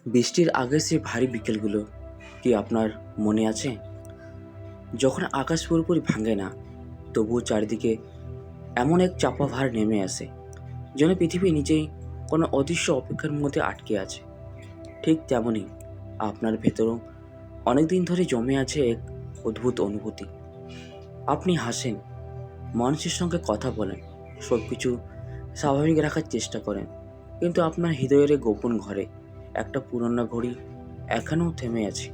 বৃষ্টির আগের সেই ভারী বিকেলগুলো কি আপনার মনে আছে? যখন আকাশ পুরোপুরি ভাঙে না, তবুও চারিদিকে এমন এক চাপা ভার নেমে আসে, যেন পৃথিবী নিজেই কোনো অদৃশ্য অপেক্ষার মধ্যে আটকে আছে। ঠিক তেমনই আপনার ভেতরও অনেকদিন ধরে জমে আছে এক অদ্ভুত অনুভূতি। আপনি হাসেন, মানুষের সঙ্গে কথা বলেন, সব কিছু স্বাভাবিক রাখার চেষ্টা করেন, কিন্তু আপনার হৃদয়ের এই গোপন ঘরে একটা পুরনো ঘড়ি এখনও থেমে আছে।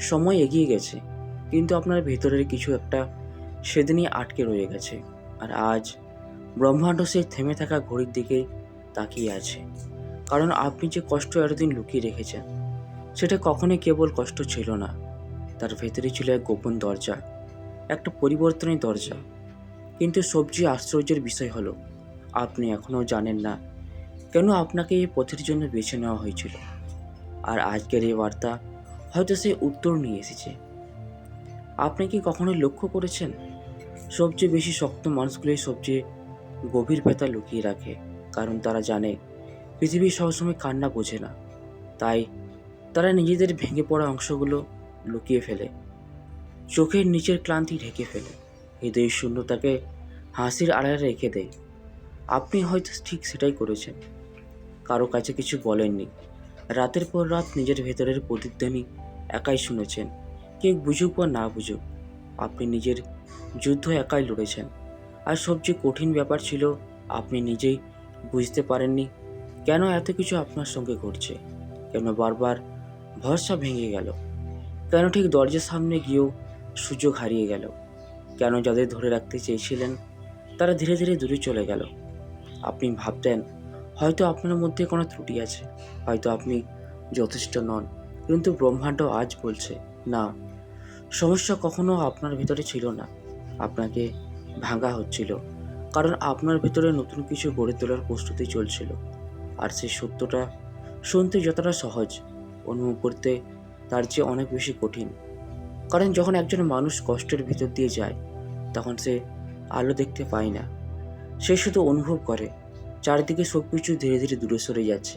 সময় এগিয়ে গেছে, কিন্তু আপনার ভেতরের কিছু একটা সেদিনই আটকে রয়ে গেছে। আর আজ ব্রহ্মাণ্ড সেই থেমে থাকা ঘড়ির দিকে তাকিয়ে আছে, কারণ আপনি যে কষ্ট এতদিন লুকিয়ে রেখেছেন, সেটা কখনোই কেবল কষ্ট ছিল না। তার ভেতরে ছিল এক গোপন দরজা, একটা পরিবর্তনের দরজা। কিন্তু সবচেয়ে আশ্চর্যের বিষয় হলো, আপনি এখনও জানেন না কেন আপনাকে এই পথের জন্য বেছে নেওয়া হয়েছিল। আর আজকের এই বার্তা হয়তো সেই উত্তর নিয়ে এসেছে। আপনি কি কখনো লক্ষ্য করেছেন, সবচেয়ে বেশি শক্ত মানুষগুলোই সবচেয়ে গভীর ব্যথা লুকিয়ে রাখে, কারণ তারা জানে পৃথিবী সবসময় কান্না বোঝে না। তাই তারা নিজেদের ভেঙে পড়া অংশগুলো লুকিয়ে ফেলে, চোখের নিচের ক্লান্তি ঢেকে ফেলে, হৃদয়ের শূন্যতাকে হাসির আড়ালে রেখে দেয়। আপনি হয়তো ঠিক সেটাই করেছেন। কারো কাছে কিছু বলেননি, রাতের পর রাত নিজের ভেতরের প্রতিধ্বনি একাই শুনেছেন। কেউ বুঝুক বা না বুঝুক, আপনি নিজের যুদ্ধ একাই লড়েছেন। আর সবচেয়ে কঠিন ব্যাপার ছিল, আপনি নিজেই বুঝতে পারেননি কেন এত কিছু আপনার সঙ্গে ঘটছে, কেন বারবার ভরসা ভেঙে গেল, কেন ঠিক দরজার সামনে গিয়েও সুযোগ হারিয়ে গেল, কেন যাদের ধরে রাখতে চেয়েছিলেন তারা ধীরে ধীরে দূরে চলে গেল। আপনি ভাবতেন হয়তো আপনার মধ্যে কোনো ত্রুটি আছে, হয়তো আপনি যথেষ্ট নন, কিন্তু ব্রহ্মাণ্ড আজ বলছে না, সমস্যা কখনো আপনার ভিতরে ছিল না, আপনাকে ভাঙা হচ্ছিল, কারণ আপনার ভেতরে নতুন কিছু গড়ে তোলার প্রস্তুতি চলছিল। আর সেই সত্যটা শুনতে যতটা সহজ, অনুভব করতে তার চেয়ে অনেক বেশি কঠিন। কারণ যখন একজন মানুষ কষ্টের ভিতর দিয়ে যায়, তখন সে আলো দেখতে পায় না, সে শুধু অনুভব করে চারিদিকে সব কিছু ধীরে ধীরে দূরে সরে যাচ্ছে।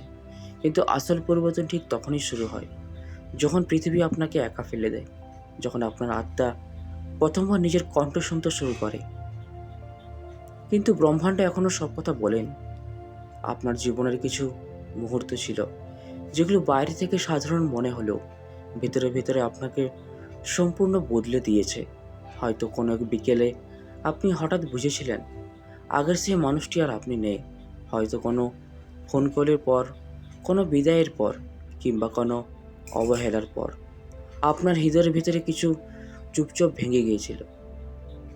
কিন্তু আসল পরিবর্তন ঠিক তখনই শুরু হয়, যখন পৃথিবী আপনাকে একা ফেলে দেয়, যখন আপনার আত্মা প্রথমবার নিজের কণ্ঠ শুনতে শুরু করে। কিন্তু ব্রহ্মাণ্ড এখনও সব কথা বলেন। আপনার জীবনের কিছু মুহূর্ত ছিল, যেগুলো বাইরে থেকে সাধারণ মনে হলেও ভেতরে ভেতরে আপনাকে সম্পূর্ণ বদলে দিয়েছে। হয়তো কোনো এক বিকেলে আপনি হঠাৎ বুঝেছিলেন আগের সেই মানুষটি আর আপনি নেই। হয়তো কোনো ফোন কলের পর, কোনো বিদায়ের পর, কিংবা কোনো অবহেলার পর আপনার হৃদয়ের ভিতরে কিছু চুপচাপ ভেঙে গিয়েছিল।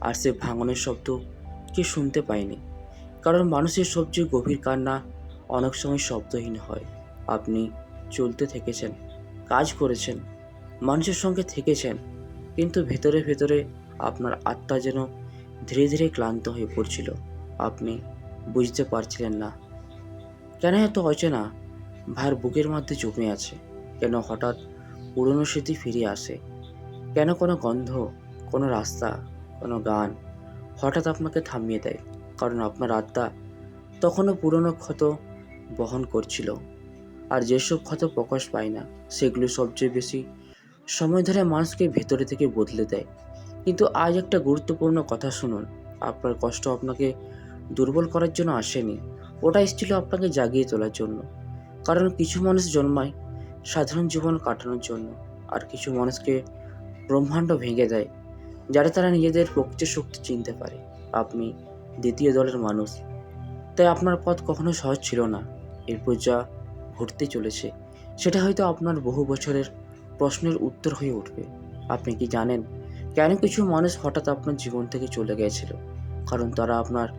আর সে ভাঙনের শব্দ কেউ শুনতে পায়নি, কারণ মানুষের সবচেয়ে গভীর কান্না অনেক সময় শব্দহীন হয়। আপনি চলতে থেকেছেন, কাজ করেছেন, মানুষের সঙ্গে থেকেছেন, কিন্তু ভেতরে ভেতরে আপনার আত্মা যেন ধীরে ধীরে ক্লান্ত হয়ে পড়ছিল। আপনি বুঝতে পারছিলেন না কেন এত অচেনা ভার বুকের মধ্যে জমে আছে, কেন হঠাৎ পুরনো স্মৃতি ফিরে আসে, কেন কোনো গন্ধ, কোনো রাস্তা, কোনো গান হঠাৎ আপনাকে থামিয়ে দেয়, কারণ আপনার আত্মা তখনও পুরনো ক্ষত বহন করছিল। আর যেসব ক্ষত প্রকাশ পায় না, সেগুলো সবচেয়ে বেশি সময় ধরে মানুষকে ভেতরে থেকে বদলে দেয়। কিন্তু আজ একটা গুরুত্বপূর্ণ কথা শুনুন, আপনার কষ্ট আপনাকে দুর্বল করার জন্য আসেনি, ওটা এসেছিল আপনাকে জাগিয়ে তোলার জন্য। কারণ কিছু মানুষ জন্মায় সাধারণ জীবন কাটানোর জন্য, আর কিছু মানুষকে ব্রহ্মাণ্ড ভেঙে দেয় যারা তারা নিজেদের প্রকৃত শক্তি চিনতে পারে। আপনি দ্বিতীয় দলের মানুষ, তাই আপনার পথ কখনো সহজ ছিল না। এরপর যা ঘটতে চলেছে, সেটা হয়তো আপনার বহু বছরের প্রশ্নের উত্তর হয়ে উঠবে। আপনি কি জানেন কেন কিছু মানুষ হঠাৎ আপনার জীবন থেকে চলে গিয়েছিল? কারণ তারা আপনার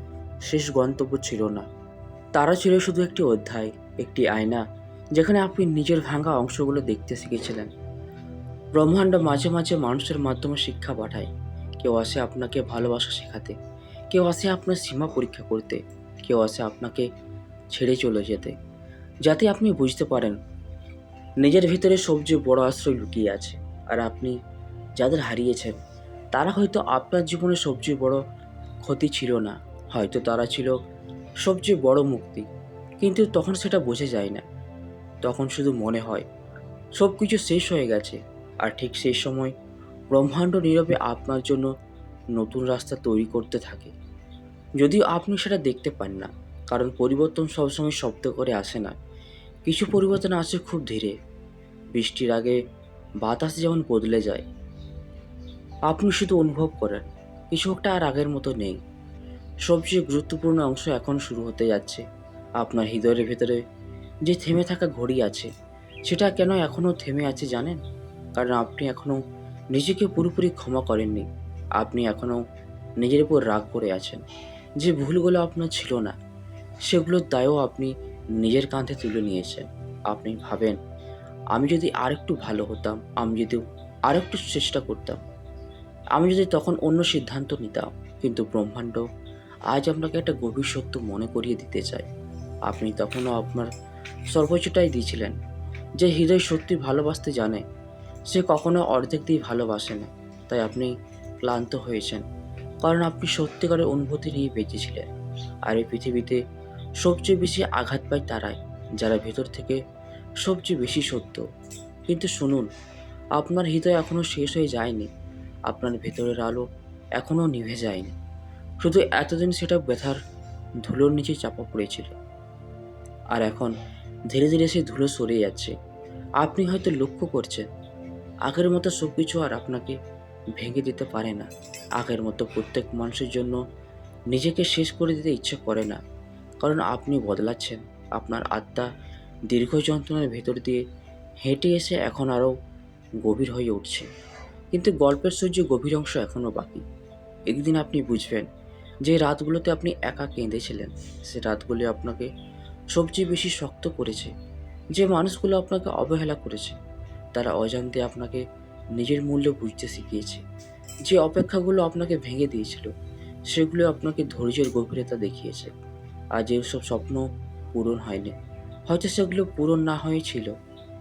শেষ গন্তব্য ছিল না, তারা ছিল শুধু একটি অধ্যায়, একটি আয়না, যেখানে আপনি নিজের ভাঙা অংশগুলো দেখতে শিখেছিলেন। ব্রহ্মাণ্ড মাঝে মাঝে মানুষের মাধ্যমে শিক্ষা পাঠায়। কেউ আসে আপনাকে ভালোবাসা শেখাতে, কেউ আসে আপনার সীমা পরীক্ষা করতে, কেউ আসে আপনাকে ছেড়ে চলে যেতে, যাতে আপনি বুঝতে পারেন নিজের ভিতরে সবচেয়ে বড় আশ্রয় লুকিয়ে আছে। আর আপনি যাদের হারিয়েছেন, তারা হয়তো আপনার জীবনের সবচেয়ে বড় ক্ষতি ছিল না, হয়তো তারা ছিল সবচেয়ে বড় মুক্তি। কিন্তু তখন সেটা বোঝা যায় না। তখন শুধু মনে হয় সব কিছু শেষ হয়ে গেছে। আর ঠিক সেই সময় ব্রহ্মাণ্ড নীরবে আপনার জন্য নতুন রাস্তা তৈরি করতে থাকে, যদিও আপনি সেটা দেখতে পান না। কারণ পরিবর্তন সবসময় শব্দ করে আসে না, কিছু পরিবর্তন আসে খুব ধীরে। বৃষ্টির আগে বাতাস যেমন বদলে যায়, আপনি শুধু অনুভব করেন কিছু একটা আর আগের মতো নেই। সবচেয়ে গুরুত্বপূর্ণ অংশ এখন শুরু হতে যাচ্ছে। আপনার হৃদয়ের ভেতরে যে থেমে থাকা ঘড়ি আছে, সেটা কেন এখনও থেমে আছে জানেন? কারণ আপনি এখনও নিজেকে পুরোপুরি ক্ষমা করেননি। আপনি এখনও নিজের উপর রাগ করে আছেন। যে ভুলগুলো আপনার ছিল না, সেগুলোর দায়ও আপনি নিজের কাঁধে তুলে নিয়েছেন। আপনি ভাবেন, আমি যদি আরেকটু ভালো হতাম, আমি যদি আরেকটু চেষ্টা করতাম, আমি যদি তখন অন্য সিদ্ধান্ত নিতাম। কিন্তু ব্রহ্মাণ্ড আজ আপনাকে একটা গভীর সত্য মনে করিয়ে দিতে চায়। আপনি তখনও আপনার সর্বোচ্চটাই দিয়েছিলেন। যে হৃদয় সত্যি ভালোবাসতে জানে, সে কখনো অর্ধেক দিয়ে ভালোবাসে না। তাই আপনি ক্লান্ত হয়েছেন, কারণ আপনি সত্যিকারের অনুভূতি নিয়ে বেঁচেছিলেন। আর এই পৃথিবীতে সবচেয়ে বেশি আঘাত পায় তারাই, যারা ভেতর থেকে সবচেয়ে বেশি সত্য। কিন্তু শুনুন, আপনার হৃদয় এখনও শেষ হয়ে যায়নি। আপনার ভেতরের আলো এখনও নিভে যায়নি। শুধু এতদিন সেটা ব্যথার ধুলোর নিচে চাপা পড়েছিল। আর এখন ধীরে ধীরে সেই ধুলো সরে যাচ্ছে। আপনি হয়তো লক্ষ্য করছেন, আগের মতো সব কিছু আর আপনাকে ভেঙে দিতে পারে না। আগের মতো প্রত্যেক মানুষের জন্য নিজেকে শেষ করে দিতে ইচ্ছে করে না। কারণ আপনি বদলাচ্ছেন। আপনার আত্মা দীর্ঘ যন্ত্রণার ভেতর দিয়ে হেঁটে এসে এখন আরও গভীর হয়ে উঠছে। কিন্তু গল্পের সূর্য গভীর অংশ এখনও বাকি। একদিন আপনি বুঝবেন, যে রাতগুলোতে আপনি একা কেঁদেছিলেন, সে রাতগুলি আপনাকে সবচেয়ে বেশি শক্ত করেছে। যে মানুষগুলো আপনাকে অবহেলা করেছে, তারা অজান্তে আপনাকে নিজের মূল্য বুঝতে শিখিয়েছে। যে অপেক্ষাগুলো আপনাকে ভেঙে দিয়েছিল, সেগুলো আপনাকে ধৈর্যের গভীরতা দেখিয়েছে। আর যেসব স্বপ্ন পূরণ হয়নি, হয়তো সেগুলো পূরণ না হয়েছিল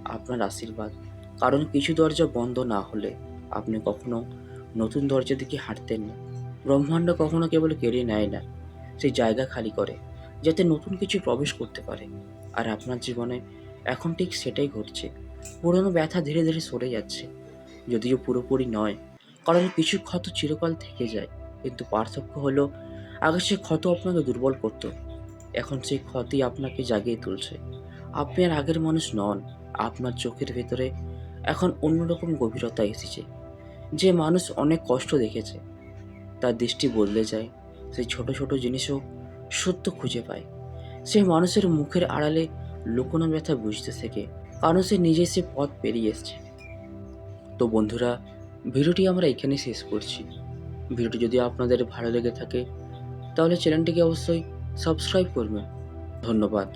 আপনার আশীর্বাদ। কারণ কিছু দরজা বন্ধ না হলে আপনি কখনো নতুন দরজা দিকে হাঁটতেন না। ব্রহ্মাণ্ড কখনো কেবল কেড়ে নেয় না, সেই জায়গা খালি করে যাতে নতুন কিছু প্রবেশ করতে পারে। আর আপনার জীবনে এখন ঠিক সেটাই ঘটছে। পুরনো ব্যথা ধীরে ধীরে সরে যাচ্ছে, যদিও পুরোপুরি নয়। কারণ কিছু ক্ষত চিরকাল থেকে যায়, কিন্তু পার্থক্য হলো, আগে সে ক্ষত আপনাকে দুর্বল করত, এখন সেই ক্ষতই আপনাকে জাগিয়ে তুলছে। আপনি আর আগের মানুষ নন। আপনার চোখের ভেতরে এখন অন্যরকম গভীরতা এসেছে। যে মানুষ অনেক কষ্ট দেখেছে, তার দৃষ্টি বদলে যায়। সেই ছোট ছোট জিনিসও সত্য খুঁজে পায়। সে মানুষের মুখের আড়ালে লুকোনো ব্যথা বুঝতে শেখে, কারণ সে নিজে সে পথ পেরিয়ে এসছে। তো বন্ধুরা, ভিডিওটি আমরা এখানে শেষ করছি। ভিডিওটি যদি আপনাদের ভালো লেগে থাকে, তাহলে চ্যানেলটিকে অবশ্যই সাবস্ক্রাইব করবেন। ধন্যবাদ।